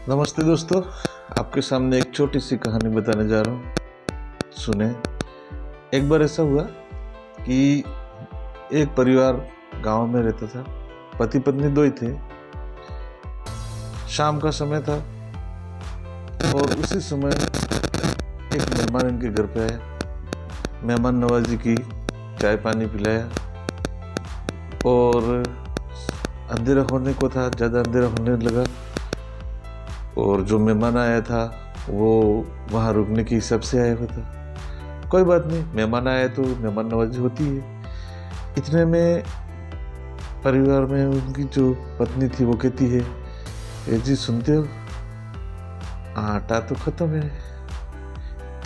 नमस्ते दोस्तों, आपके सामने एक छोटी सी कहानी बताने जा रहा हूँ। सुने। एक बार ऐसा हुआ कि एक परिवार गांव में रहता था। पति पत्नी दो ही थे। शाम का समय था और उसी समय एक मेहमान इनके घर पे आया। मेहमान नवाजी की, चाय पानी पिलाया और अंधेरा होने को था, ज़्यादा अंधेरा होने लगा और जो मेहमान आया था वो वहाँ रुकने के हिसाब से आया हुआ था। कोई बात नहीं, मेहमान आया तो मेहमान नवाजी होती है। इतने में परिवार में उनकी जो पत्नी थी वो कहती है, ए जी सुनते हो, आटा तो खत्म है,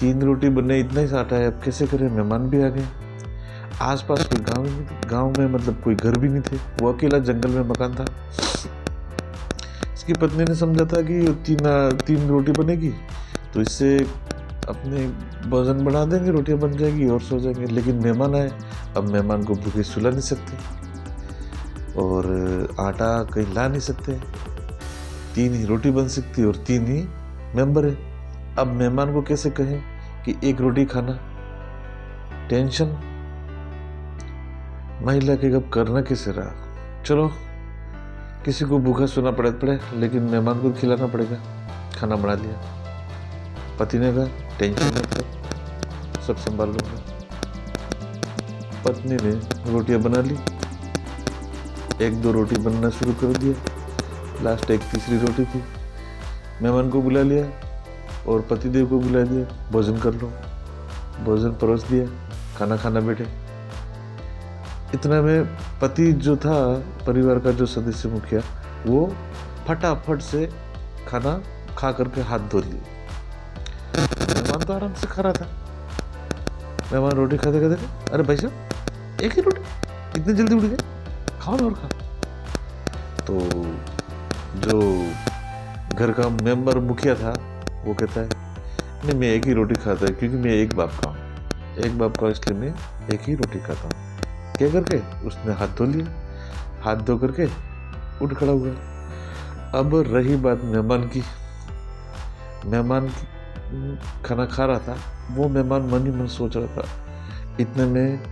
3 रोटी बने, इतना ही आटा है, अब कैसे करें, मेहमान भी आ गए। आसपास कोई गांव में मतलब कोई घर भी नहीं थे, वो अकेला जंगल में मकान था। इसकी पत्नी ने समझा था कि तीन रोटी बनेगी तो इससे अपने भोजन बना देंगे, रोटियां बन जाएगी और सो जाएंगे। लेकिन मेहमान आए, अब मेहमान को भूखे सुला नहीं सकते और आटा कहीं ला नहीं सकते। 3 ही रोटी बन सकती है और 3 ही मेंबर है। अब मेहमान को कैसे कहें कि 1 रोटी खाना, टेंशन। महिला के अब करना कैसे रहा। चलो, किसी को भूखा सोना पड़े, लेकिन मेहमान को खिलाना पड़ेगा। खाना बना लिया। पति ने कहा, टेंशन मत कर, सब संभाल लूंगा। पत्नी ने रोटियां बना ली, 1-2 रोटी बनना शुरू कर दिया। लास्ट एक तीसरी रोटी थी। मेहमान को बुला लिया और पतिदेव को बुला दिया, भोजन कर लो। भोजन परोस दिया, खाना खाना बैठे। इतना में पति जो था, परिवार का जो सदस्य मुखिया, वो फटाफट से खाना खा करके हाथ धो लिए। मेहमान तो आराम से खा रहा था। मेहमान रोटी खाते खाते, अरे भाई साहब 1 ही रोटी, इतनी जल्दी उठ गए, खाओ ना और खाओ। तो जो घर का मेंबर मुखिया था वो कहता है, नहीं मैं 1 ही रोटी खाता है, क्योंकि मैं एक बाप का हूँ, इसलिए मैं 1 ही रोटी खाता हूँ। क्या करके उसने हाथ धो लिया। हाथ धो करके उठ खड़ा हुआ। अब रही बात मेहमान की खाना खा रहा था, वो मेहमान मन ही मन सोच रहा था। इतने में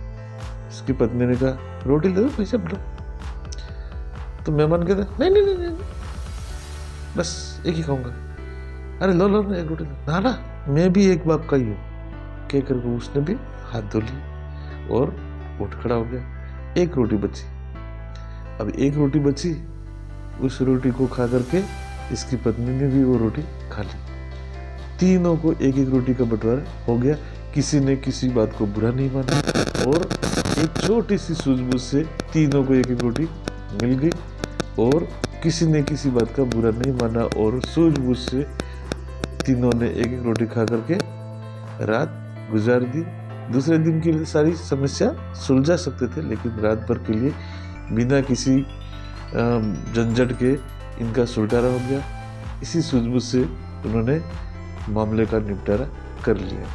इसकी पत्नी ने कहा, रोटी ले दो पैसे लो। तो मेहमान कहता, नहीं, बस 1 ही खाऊंगा। अरे लो 1 रोटी लो। ना, मैं भी एक बाप का ही हूँ। क्या करके उसने भी हाथ धो ली और उठ खड़ा हो गया। 1 रोटी बची। अब 1 रोटी बची, उस रोटी को खा करके इसकी पत्नी ने भी वो रोटी खा ली। तीनों को 1-1 रोटी का बंटवारा हो गया। किसी ने किसी बात को बुरा नहीं माना और एक छोटी सी सूझबूझ से तीनों को 1-1 रोटी मिल गई और किसी ने किसी बात का बुरा नहीं माना और सूझबूझ से तीनों ने 1-1 रोटी खा करके रात गुजार दी। दूसरे दिन के लिए सारी समस्या सुलझा सकते थे, लेकिन रात भर के लिए बिना किसी झंझट के इनका सुलटारा हो गया। इसी सूझबूझ से उन्होंने मामले का निपटारा कर लिया।